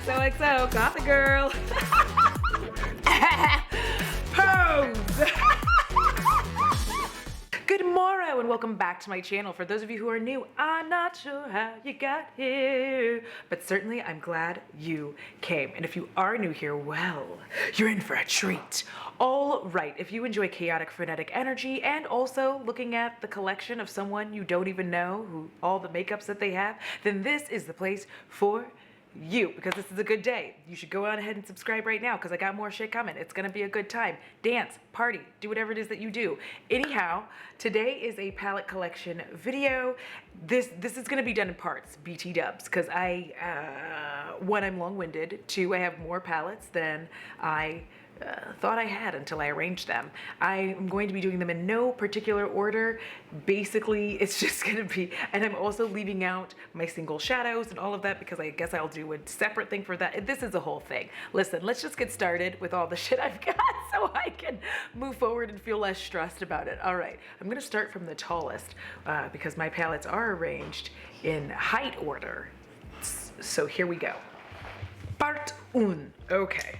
XOXO, got the girl. Pose. Good morrow and welcome back to my channel. For those of you who are new, I'm not sure how you got here, but certainly I'm glad you came. And if you are new here, well, you're in for a treat. All right, if you enjoy chaotic, frenetic energy and also looking at the collection of someone you don't even know, who all the makeups that they have, then this is the place for you, because this is a good day. You should go on ahead and subscribe right now because I got more shit coming. It's gonna be a good time. Dance, party, do whatever it is that you do. Anyhow, today is a palette collection video. This is gonna be done in parts, BT dubs, because one, I'm long-winded. Two, I have more palettes than I thought I had until I arranged them. I am going to be doing them in no particular order. Basically, it's just gonna be, and I'm also leaving out my single shadows and all of that because I guess I'll do a separate thing for that. This is a whole thing. Listen, let's just get started with all the shit I've got so I can move forward and feel less stressed about it. All right, I'm gonna start from the tallest because my palettes are arranged in height order. So here we go. Part un. Okay.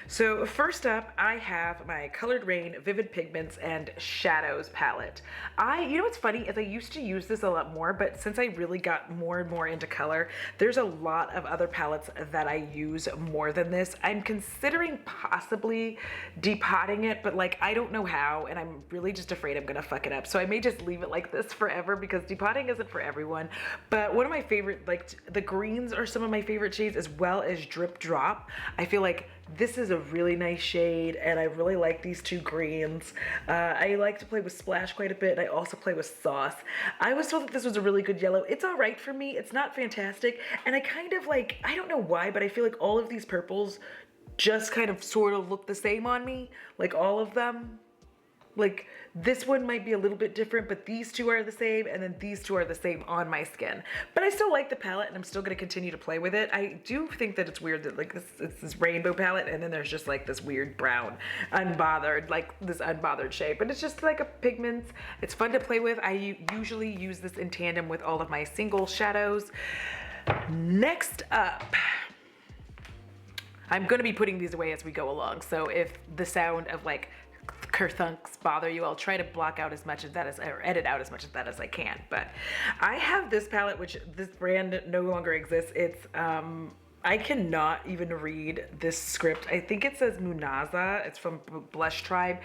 So first up, I have my Colored Raine Vivid Pigments and Shadows palette. You know what's funny is I used to use this a lot more, but since I really got more and more into color, there's a lot of other palettes that I use more than this. I'm considering possibly depotting it, but like I don't know how, and I'm really just afraid I'm gonna fuck it up. So I may just leave it like this forever because depotting isn't for everyone. But one of my favorite, like the greens are some of my favorite shades, as well as Drip Drop. I feel like this is a really nice shade and I really like these two greens. I like to play with Splash quite a bit, and I also play with Sauce. I was told that this was a really good yellow. It's all right for me. It's not fantastic. And I kind of like, I don't know why, but I feel like all of these purples just kind of sort of look the same on me. Like all of them. Like this one might be a little bit different, but these two are the same, and then these two are the same on my skin. But I still like the palette, and I'm still gonna continue to play with it. I do think that it's weird that like it's this rainbow palette, and then there's just like this weird brown, unbothered, like this unbothered shade. But it's just like a pigment. It's fun to play with. I usually use this in tandem with all of my single shadows. Next up, I'm gonna be putting these away as we go along. So if the sound of like kerthunks bother you, I'll try to block out as much of that or edit out as much of that as I can. But I have this palette, which this brand no longer exists. It's I cannot even read this script. I think it says Munaza. It's from Blush Tribe.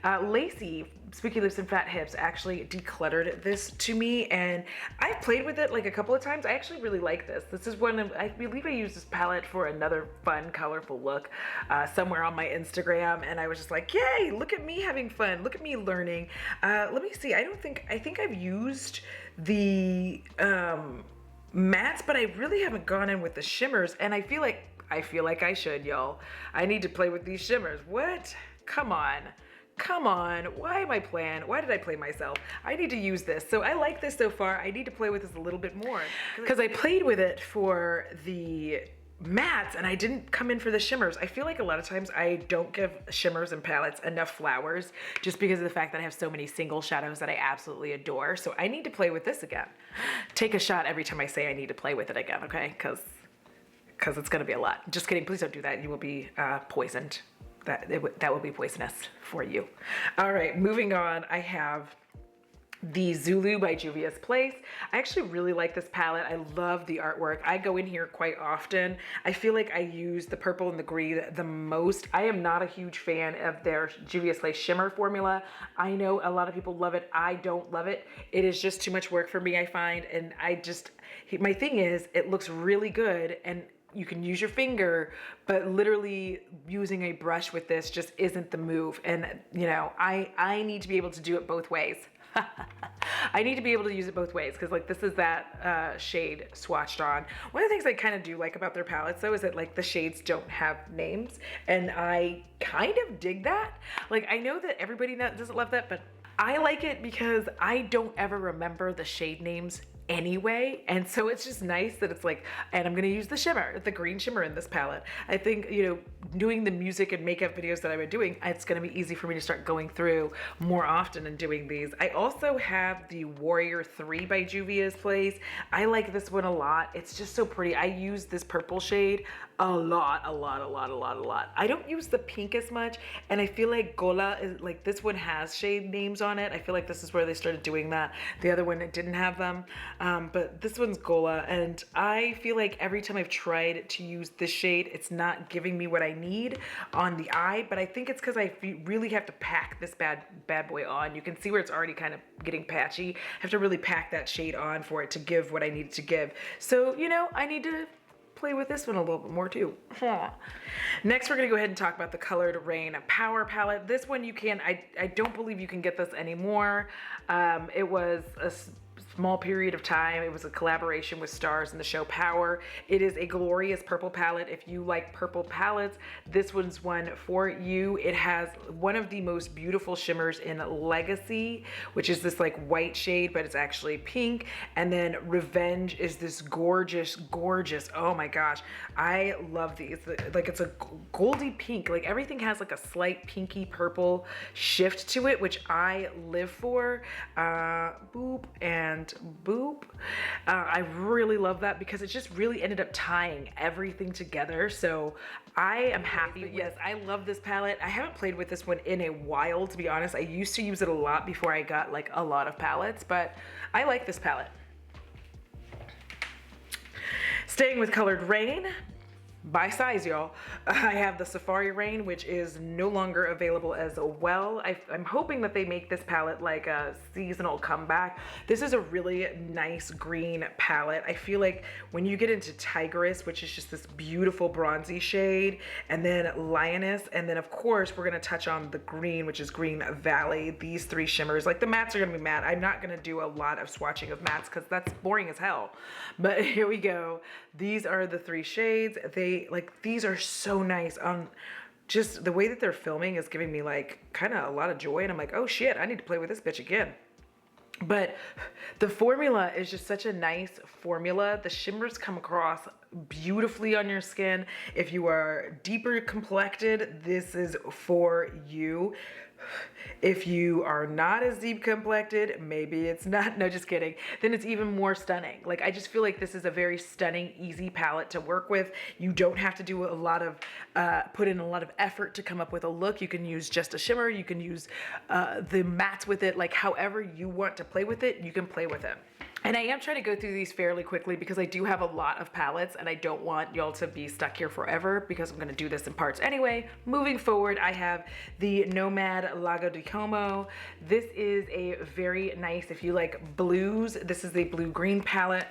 Lacey, Spooky Lips and Fat Hips, actually decluttered this to me, and I've played with it like a couple of times. I actually really like this. This is one of, I believe I used this palette for another fun, colorful look somewhere on my Instagram, and I was just like, yay, look at me having fun. Look at me learning. Let me see. I think I've used the mattes, but I really haven't gone in with the shimmers, and I feel like I should, y'all. I need to play with these shimmers. What? Come on. Why am I playing? Why did I play myself? I need to use this. So I like this so far. I need to play with this a little bit more because I played with it for the mattes and I didn't come in for the shimmers. I feel like a lot of times I don't give shimmers and palettes enough flowers just because of the fact that I have so many single shadows that I absolutely adore. So I need to play with this again. Take a shot every time I say I need to play with it again, okay? Because it's gonna be a lot. Just kidding, please don't do that. You will be poisoned. That will be poisonous for you. All right, moving on, I have the Zulu by Juvia's Place. I actually really like this palette. I love the artwork. I go in here quite often. I feel like I use the purple and the green the most. I am not a huge fan of their Juvia's Place shimmer formula. I know a lot of people love it. I don't love it. It is just too much work for me, I find. And my thing is, it looks really good and you can use your finger, but literally using a brush with this just isn't the move. And you know, I need to be able to do it both ways. I need to be able to use it both ways because like this is that shade swatched on. One of the things I kind of do like about their palettes though is that like the shades don't have names, and I kind of dig that. Like I know that everybody doesn't love that, but I like it because I don't ever remember the shade names anyway, and so it's just nice that it's like, and I'm gonna use the shimmer, the green shimmer in this palette. I think, you know, doing the music and makeup videos that I've been doing, it's gonna be easy for me to start going through more often and doing these. I also have the Warrior 3 by Juvia's Place. I like this one a lot. It's just so pretty. I use this purple shade a lot. I don't use the pink as much, and I feel like Gola is like, this one has shade names on it. I feel like this is where they started doing that. The other one, it didn't have them, but this one's Gola, and I feel like every time I've tried to use this shade, it's not giving me what I need on the eye, but I think it's because I really have to pack this bad boy on. You can see where it's already kind of getting patchy. I have to really pack that shade on for it to give what I need it to give. So, you know, I need to play with this one a little bit more too. Next, we're gonna go ahead and talk about the Colored Raine Power Palette. This one you can, I don't believe you can get this anymore. It was a small period of time. It was a collaboration with stars in the show Power. It is a glorious purple palette. If you like purple palettes, this one's one for you. It has one of the most beautiful shimmers in Legacy, which is this like white shade, but it's actually pink. And then Revenge is this gorgeous, oh my gosh, I love these. Like, it's a goldy pink. Like, everything has like a slight pinky purple shift to it, which I live for. Boop and boop. I really love that because it just really ended up tying everything together. So I am happy. But yes, I love this palette. I haven't played with this one in a while, to be honest. I used to use it a lot before I got like a lot of palettes, but I like this palette. Staying with Colored Raine, by size, y'all, I have the Safari Raine, which is no longer available as well. I'm hoping that they make this palette like a seasonal comeback. This is a really nice green palette. I feel like when you get into Tigress, which is just this beautiful bronzy shade, and then Lioness, and then of course we're gonna touch on the green, which is Green Valley. These three shimmers, like the mattes are gonna be matte. I'm not gonna do a lot of swatching of mattes because that's boring as hell. But here we go. These are the three shades. These are so nice. Just the way that they're filming is giving me like kind of a lot of joy, and I'm like, oh shit, I need to play with this bitch again. But the formula is just such a nice formula. The shimmers come across beautifully on your skin. If you are deeper complected, this is for you. If you are not as deep complected, maybe it's not, no, just kidding, then it's even more stunning. Like, I just feel like this is a very stunning, easy palette to work with. You don't have to do a lot of, put in a lot of effort to come up with a look. You can use just a shimmer, you can use the mattes with it, like however you want to play with it, you can play with it. And I am trying to go through these fairly quickly because I do have a lot of palettes and I don't want y'all to be stuck here forever because I'm going to do this in parts anyway. Moving forward, I have the Nomad Lago de Como. This is a very nice, if you like blues, this is the blue-green palette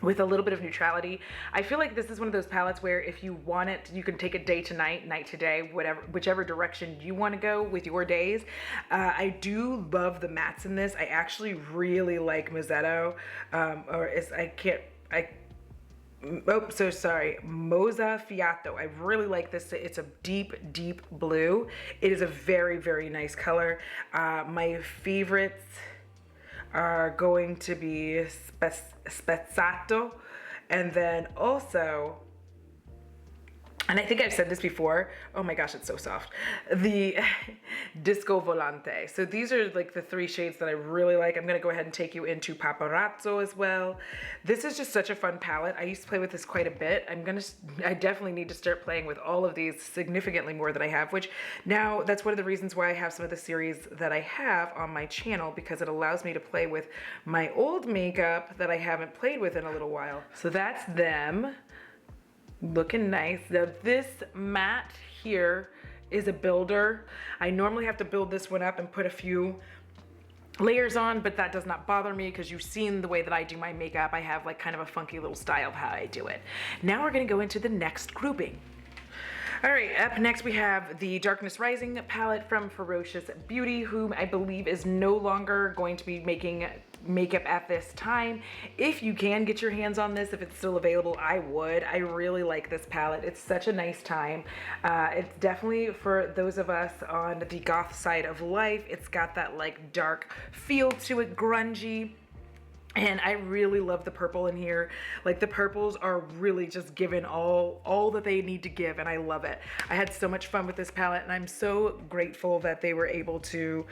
with a little bit of neutrality. I feel like this is one of those palettes where if you want it, you can take it day to night, night to day, whatever, whichever direction you want to go with your days. I do love the mattes in this. I actually really like Mozza Fiato. I really like this. It's a deep, deep blue. It is a very, very nice color. My favorites are going to be Spezzato, and then also, and I think I've said this before, oh my gosh, it's so soft, the Disco Volante. So these are like the three shades that I really like. I'm gonna go ahead and take you into Paparazzo as well. This is just such a fun palette. I used to play with this quite a bit. I definitely need to start playing with all of these significantly more than I have, which now that's one of the reasons why I have some of the series that I have on my channel, because it allows me to play with my old makeup that I haven't played with in a little while. So that's them. Looking nice. Now this matte here is a builder. I normally have to build this one up and put a few layers on, but that does not bother me because you've seen the way that I do my makeup. I have like kind of a funky little style of how I do it. Now we're gonna go into the next grouping. All right, up next we have the Darkness Rising palette from Ferocious Beauty, whom I believe is no longer going to be making makeup at this time. If you can get your hands on this, if it's still available, I would. I really like this palette. It's such a nice time. It's definitely for those of us on the goth side of life. It's got that like dark feel to it, grungy. And I really love the purple in here. Like the purples are really just given all that they need to give, and I love it. I had so much fun with this palette, and I'm so grateful that they were able to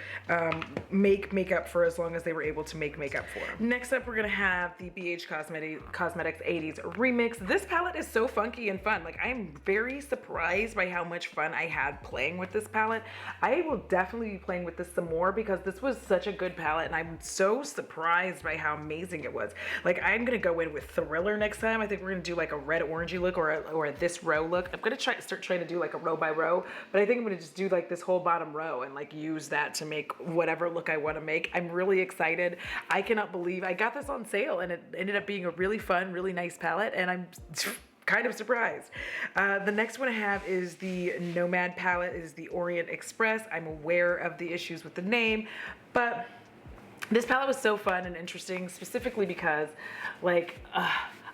make makeup for as long as they were able to make makeup for. Next up, we're gonna have the BH Cosmetics 80s Remix. This palette is so funky and fun. Like I'm very surprised by how much fun I had playing with this palette. I will definitely be playing with this some more because this was such a good palette, and I'm so surprised by how amazing it was. Like I'm gonna go in with Thriller next time. I think we're gonna do like a red orangey look or a this row look. I'm gonna start trying to do like a row by row, but I think I'm gonna just do like this whole bottom row and like use that to make whatever look I want to make. I'm really excited. I cannot believe I got this on sale, and it ended up being a really fun, really nice palette, and I'm kind of surprised. The next one I have is the Nomad palette, is the Orient Express. I'm aware of the issues with the name, but this palette was so fun and interesting, specifically because like,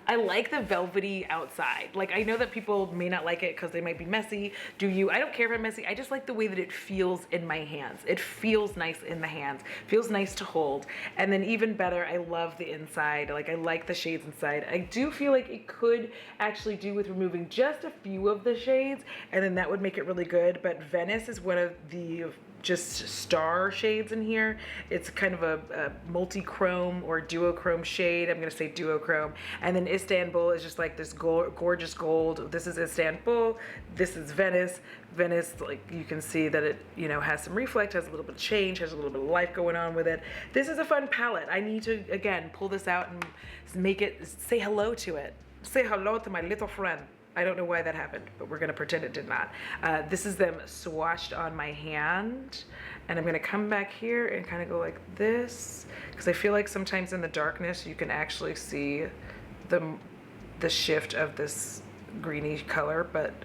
I like the velvety outside. Like I know that people may not like it because they might be messy. Do you? I don't care if I'm messy. I just like the way that it feels in my hands. It feels nice in the hands. Feels nice to hold. And then even better, I love the inside. Like I like the shades inside. I do feel like it could actually do with removing just a few of the shades, and then that would make it really good. But Venice is one of the just star shades in here. It's kind of a multi-chrome or duochrome shade. I'm gonna say duochrome. And then Istanbul is just like this gorgeous gold. This is Istanbul, this is Venice. Venice, like you can see that it, you know, has some reflect, has a little bit of change, has a little bit of life going on with it. This is a fun palette. I need to, again, pull this out and make it, say hello to it. Say hello to my little friend. I don't know why that happened, but we're gonna pretend it did not. This is them swatched on my hand, and I'm gonna come back here and kind of go like this, because I feel like sometimes in the darkness you can actually see the shift of this greeny color, but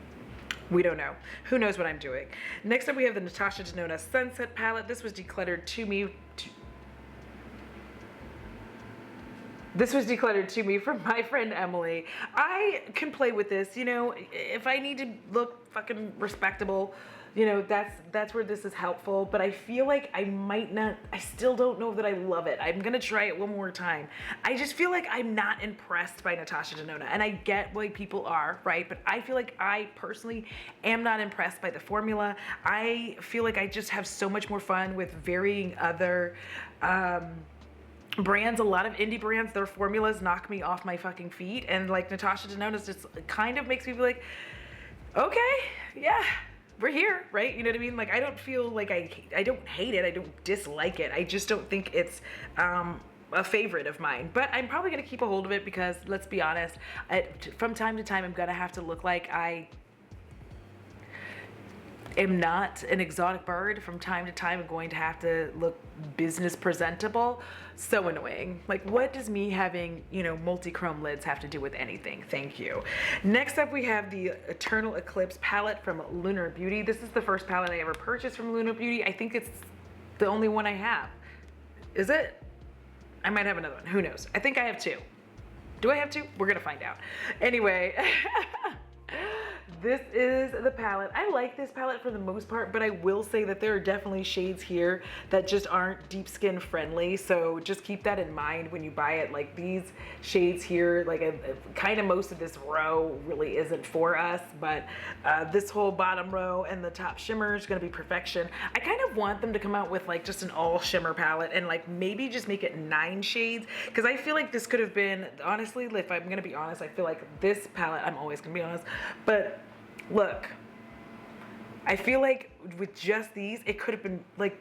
we don't know. Who knows what I'm doing? Next up we have the Natasha Denona Sunset palette. This was decluttered to me. This was decluttered to me from my friend Emily. I can play with this, you know, if I need to look fucking respectable, you know, that's where this is helpful. But I feel like I might not, I still don't know that I love it. I'm gonna try it one more time. I just feel like I'm not impressed by Natasha Denona, and I get why people are, right? But I feel like I personally am not impressed by the formula. I feel like I just have so much more fun with varying other, brands. A lot of indie brands, their formulas knock me off my fucking feet, and like Natasha Denona's just kind of makes me feel like, okay, yeah, we're here, right? You know what I mean? Like I don't feel like I don't hate it, I don't dislike it, I just don't think it's a favorite of mine. But I'm probably gonna keep a hold of it because let's be honest, from time to time I'm gonna have to look like I am not an exotic bird. From time to time I'm going to have to look business presentable. So annoying. Like what does me having, you know, multi-chrome lids have to do with anything? Thank you. Next up we have the Eternal Eclipse palette from Lunar Beauty. This is the first palette I ever purchased from Lunar Beauty. I think it's the only one I have. Is it? I might have another one, who knows? I think I have two. Do I have two? We're gonna find out. Anyway, this is the palette. I like this palette for the most part, but I will say that there are definitely shades here that just aren't deep skin friendly. So just keep that in mind when you buy it. Like these shades here, like kind of most of this row really isn't for us, but this whole bottom row and the top shimmer is gonna be perfection. I kind of want them to come out with like just an all shimmer palette and like maybe just make it 9 shades, because I feel like this could have been, honestly, if I'm gonna be honest, I feel like this palette, I'm always gonna be honest, but look, I feel like with just these, it could have been like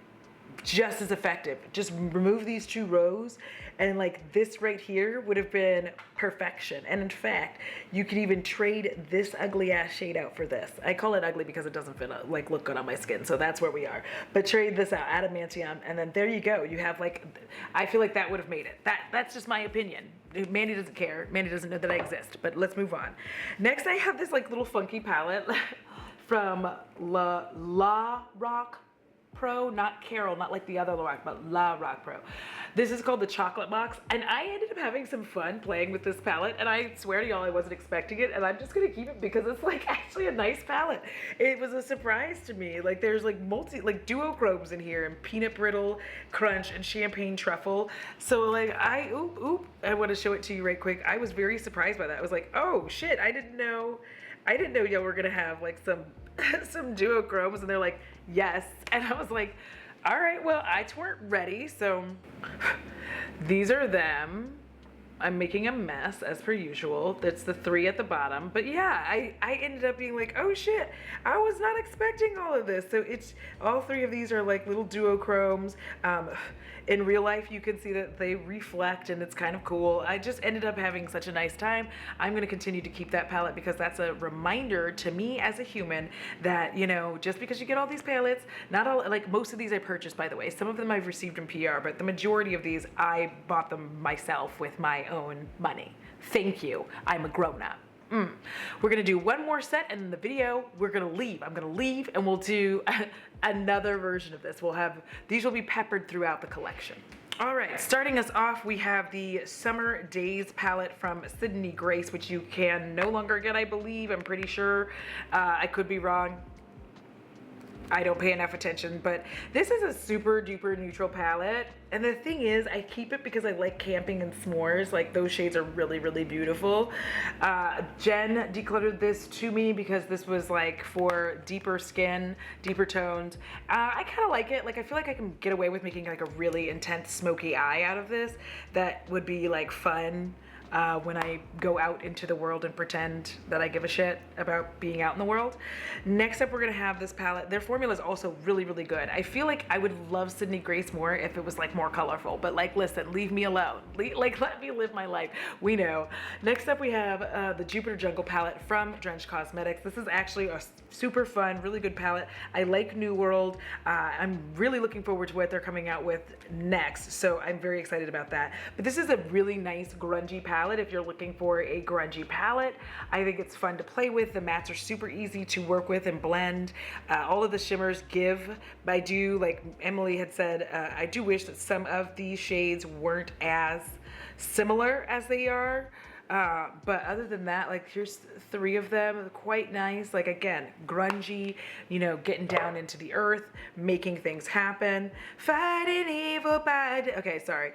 just as effective. Just remove these 2 rows and like this right here would have been perfection. And in fact, you could even trade this ugly ass shade out for this. I call it ugly because it doesn't fit, like look good on my skin. So that's where we are. But trade this out, adamantium, and then there you go. You have like, I feel like that would have made it. That's just my opinion. Mandy doesn't care. Mandy doesn't know that I exist, but let's move on. Next, I have this like little funky palette from Lorac Pro, not Carol, not like the other Lorac, but Lorac Pro. This is called the chocolate box, and I ended up having some fun playing with this palette, and I swear to y'all I wasn't expecting it, and I'm just gonna keep it because it's like actually a nice palette. It was a surprise to me. Like there's like duochromes in here, and peanut brittle crunch and champagne truffle. So like I want to show it to you right quick. I was very surprised by that. I was like, oh shit, I didn't know y'all were gonna have like some some duochromes, and they're like, yes. And I was like, all right, well, I weren't ready. So these are them. I'm making a mess as per usual. That's the 3 at the bottom. But yeah, I ended up being like, oh shit, I was not expecting all of this. So it's all 3 of these are like little duochromes. In real life, you can see that they reflect and it's kind of cool. I just ended up having such a nice time. I'm gonna continue to keep that palette because that's a reminder to me as a human that, you know, just because you get all these palettes, not all, like most of these I purchased, by the way. Some of them I've received in PR, but the majority of these I bought them myself with my own money. Thank you. I'm a grown-up. We're gonna do one more set, and in the video we're gonna leave. I'm gonna leave and we'll do another version of this. These will be peppered throughout the collection. All right, starting us off, we have the Summer Days palette from Sydney Grace, which you can no longer get, I believe. I'm pretty sure. I could be wrong. I don't pay enough attention, but this is a super duper neutral palette. And the thing is, I keep it because I like camping and s'mores. Like those shades are really, really beautiful. Jen decluttered this to me because this was like for deeper skin, deeper tones. I kind of like it. Like I feel like I can get away with making like a really intense smoky eye out of this. That would be like fun. When I go out into the world and pretend that I give a shit about being out in the world. Next up, we're gonna have this palette. Their formula is also really, really good. I feel like I would love Sydney Grace more if it was like more colorful, but like, listen, leave me alone. Like, let me live my life. We know. Next up, we have the Jupiter Jungle palette from Drench Cosmetics. This is actually a super fun, really good palette. I like New World. I'm really looking forward to what they're coming out with next, so I'm very excited about that. But this is a really nice grungy palette. If you're looking for a grungy palette, I think it's fun to play with. The mattes are super easy to work with and blend. All of the shimmers give. I do, like Emily had said, I do wish that some of these shades weren't as similar as they are. But other than that, like here's 3 of them, quite nice. Like again, grungy, you know, getting down into the earth, making things happen, fighting evil by okay, sorry.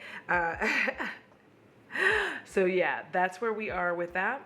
So yeah, that's where we are with that.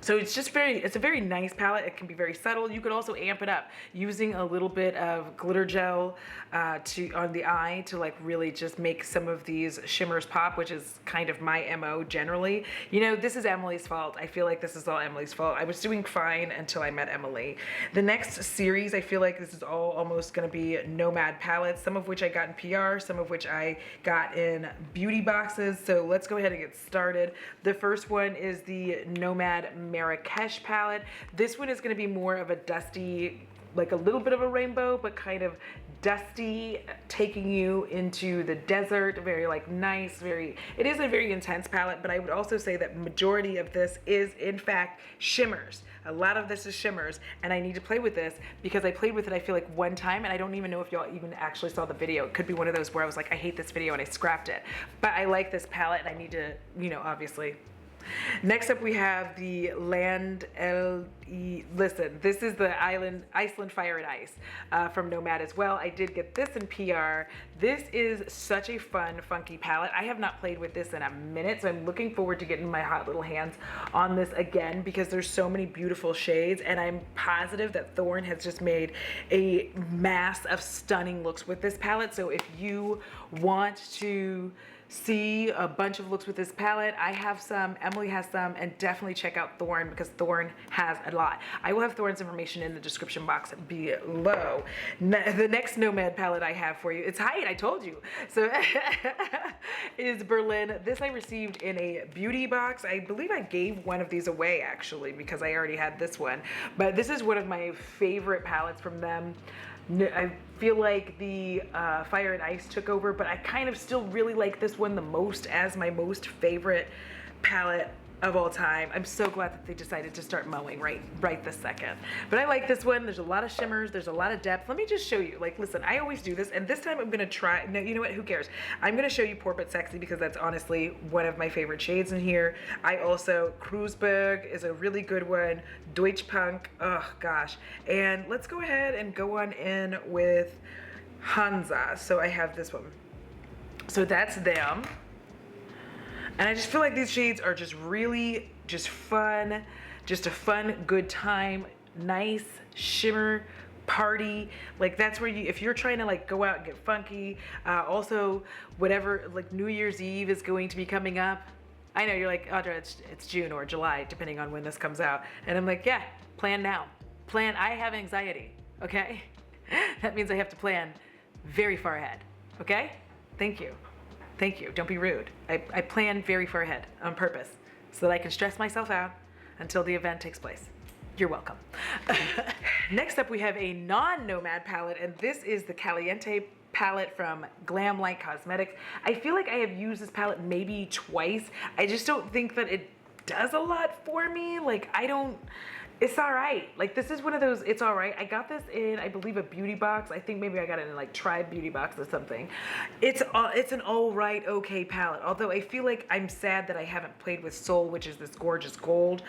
So it's a very nice palette. It can be very subtle. You could also amp it up using a little bit of glitter gel on the eye to like really just make some of these shimmers pop, which is kind of my MO generally. You know, this is Emily's fault. I feel like this is all Emily's fault. I was doing fine until I met Emily. The next series, I feel like this is all almost gonna be Nomad palettes, some of which I got in PR, some of which I got in beauty boxes. So let's go ahead and get started. The first one is the Nomad Marrakesh palette. This one is going to be more of a dusty, like a little bit of a rainbow, but kind of dusty, taking you into the desert. Very like nice, it is a very intense palette, but I would also say that majority of this is in fact shimmers. A lot of this is shimmers, and I need to play with this because I played with it, I feel like one time, and I don't even know if y'all even actually saw the video. It could be one of those where I was like, I hate this video and I scrapped it. But I like this palette and I need to, you know, obviously. Next up we have the listen, this is the Iceland Fire and Ice from Nomad as well. I did get this in PR. This is such a fun, funky palette. I have not played with this in a minute, so I'm looking forward to getting my hot little hands on this again because there's so many beautiful shades, and I'm positive that Thorn has just made a mass of stunning looks with this palette. So if you want to see a bunch of looks with this palette, I have some, Emily has some, and definitely check out Thorn because Thorn has a lot. I will have Thorn's information in the description box below. The next Nomad palette I have for you, it's Height, I told you. So is Berlin. This I received in a beauty box. I believe I gave one of these away actually because I already had this one. But this is one of my favorite palettes from them. I feel like the Fire and Ice took over, but I kind of still really like this one the most as my most favorite palette of all time. I'm so glad that they decided to start mowing right this second. But I like this one. There's a lot of shimmers. There's a lot of depth. Let me just show you. Like, listen, I always do this, and this time I'm gonna try. No, you know what? Who cares? I'm gonna show you Poor But Sexy because that's honestly one of my favorite shades in here. I also Kreuzberg is a really good one. Deutsch Punk. Oh gosh. And let's go ahead and go on in with Hansa. So I have this one. So that's them. And I just feel like these shades are just really just fun, just a fun, good time, nice shimmer party. Like that's where you, if you're trying to like go out and get funky, also whatever, like New Year's Eve is going to be coming up. I know you're like, Audra, it's June or July, depending on when this comes out. And I'm like, yeah, plan now. Plan, I have anxiety, okay? That means I have to plan very far ahead, okay? Thank you. Thank you. Don't be rude. I plan very far ahead on purpose so that I can stress myself out until the event takes place. You're welcome. Next up, we have a non-Nomad palette, and this is the Caliente palette from Glamlite Cosmetics. I feel like I have used this palette maybe twice. I just don't think that it does a lot for me. Like, it's all right. Like, this is one of those, it's all right. I got this in, I believe, a beauty box. I think maybe I got it in like Tribe beauty box or something. It's an all right, okay palette. Although I feel like I'm sad that I haven't played with Soul, which is this gorgeous gold.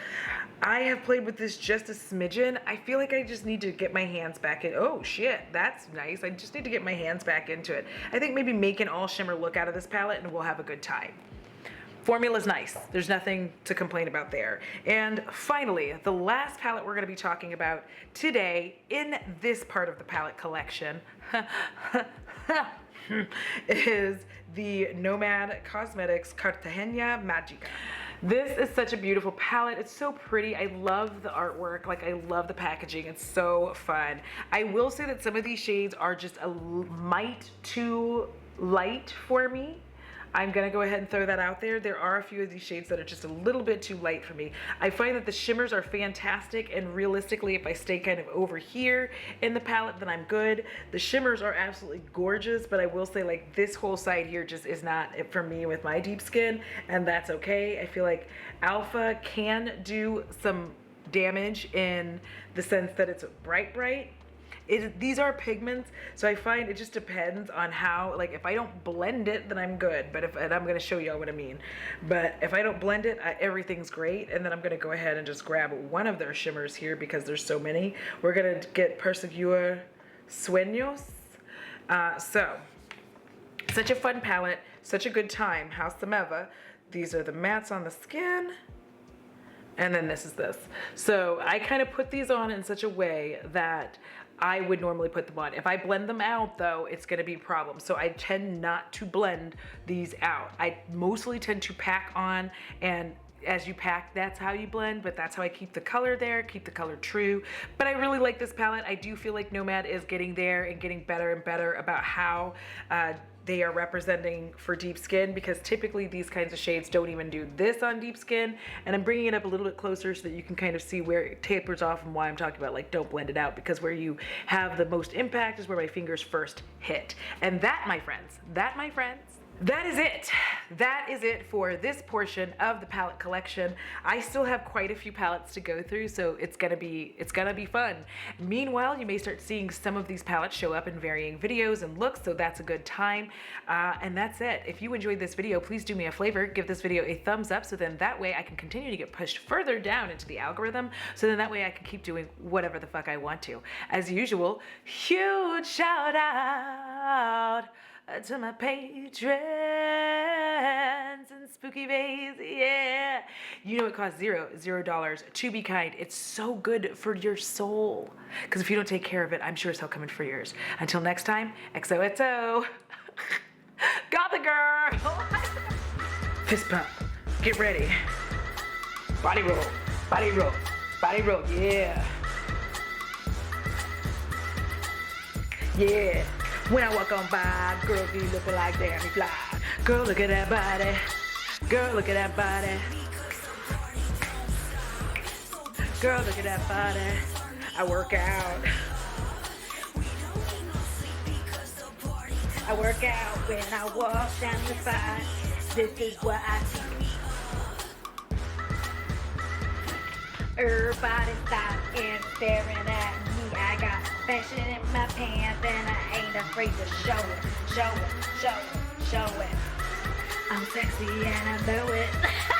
I have played with this just a smidgen. I feel like I just need to get my hands back in. Oh shit, that's nice. I just need to get my hands back into it. I think maybe make an all shimmer look out of this palette and we'll have a good time. Formula's nice. There's nothing to complain about there. And finally, the last palette we're going to be talking about today in this part of the palette collection is the Nomad Cosmetics Cartagena Magica. This is such a beautiful palette. It's so pretty. I love the artwork. Like, I love the packaging. It's so fun. I will say that some of these shades are just a mite too light for me. I'm gonna go ahead and throw that out there. There are a few of these shades that are just a little bit too light for me. I find that the shimmers are fantastic, and realistically, if I stay kind of over here in the palette, then I'm good. The shimmers are absolutely gorgeous, but I will say, like, this whole side here just is not it for me with my deep skin, and that's okay. I feel like Alpha can do some damage in the sense that it's bright. These are pigments, so I find it just depends on how, like, if I don't blend it, then I'm good. But and I'm gonna show y'all what I mean. But if I don't blend it, everything's great. And then I'm gonna go ahead and just grab one of their shimmers here because there's so many. We're gonna get Perseguir Sueños. So, such a fun palette, such a good time. House them ever. These are the mattes on the skin. And then this is this. So I kind of put these on in such a way that I would normally put them on. If I blend them out though, it's gonna be a problem. So I tend not to blend these out. I mostly tend to pack on, and as you pack, that's how you blend, but that's how I keep the color there, keep the color true. But I really like this palette. I do feel like Nomad is getting there and getting better and better about how they are representing for deep skin, because typically these kinds of shades don't even do this on deep skin. And I'm bringing it up a little bit closer so that you can kind of see where it tapers off and why I'm talking about, like, don't blend it out, because where you have the most impact is where my fingers first hit. And that, my friends, that is it. That is it for this portion of the palette collection. I still have quite a few palettes to go through, so it's gonna be fun. Meanwhile, you may start seeing some of these palettes show up in varying videos and looks, so that's a good time. And that's it. If you enjoyed this video, please do me a favor, give this video a thumbs up, so then that way I can continue to get pushed further down into the algorithm, so then that way I can keep doing whatever the fuck I want to. As usual, huge shout out to my patrons and spooky bays, yeah. You know it costs $0 to be kind. It's so good for your soul. Because if you don't take care of it, I'm sure it's hell coming for yours. Until next time, XOXO. Got the girl. Fist pump. Get ready. Body roll. Body roll. Body roll, yeah. Yeah. When I walk on by, girls be looking like damn me fly. Girl, look at that body. Girl, look at that body. Girl, look at that body. I work out. I work out when I walk down the side. This is what I do. Everybody stop and staring at me. I got fashion in my pants and I ain't afraid to show it, show it, show it, show it. I'm sexy and I know it.